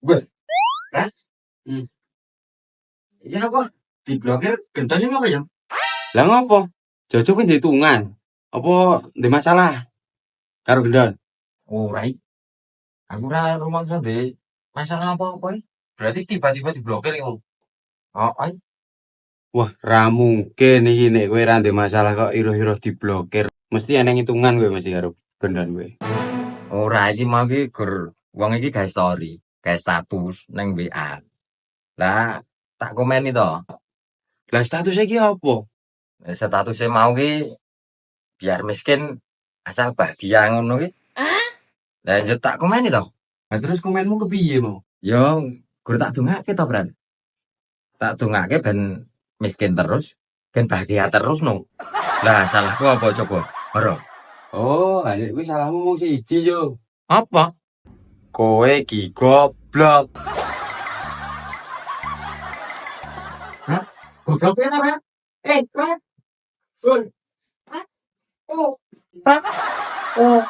Gue, Hah? Iya kok diblokir gendone apa ya? Lah ngopo? Jojo kuwi dihitungan. Apa ndek masalah karo gendon? Ora iki. Aku ora rumangsa ndek masalah apa-apa. Berarti tiba-tiba diblokir iku. Oh, ay. Wah, ra mungkin iki nek kowe ra ndek masalah kok iro-iro diblokir. Mesti ana hitungan kowe mesti karo gendon kowe. Ora iki mau iki gur wong iki gawe story, gawe status nang WA. Lah tak komeni to. Lah status iki apa? Statusnya mau ki biar miskin asal bahagia ngono ki. Lah yo tak komeni to. Lah terus komenmu kepiye mau? Yo gur tak dongake to, Bran. Tak dongake ben miskin terus, ben bahagia terus no. Lah salahku apa coba? Ora. Oh, adik kuwi salahmu mung siji yo. Apa? Kowe ki goblok. Hah? Goblok ya ta, Bran? Bran. Bran. Oh. Bran. Oh.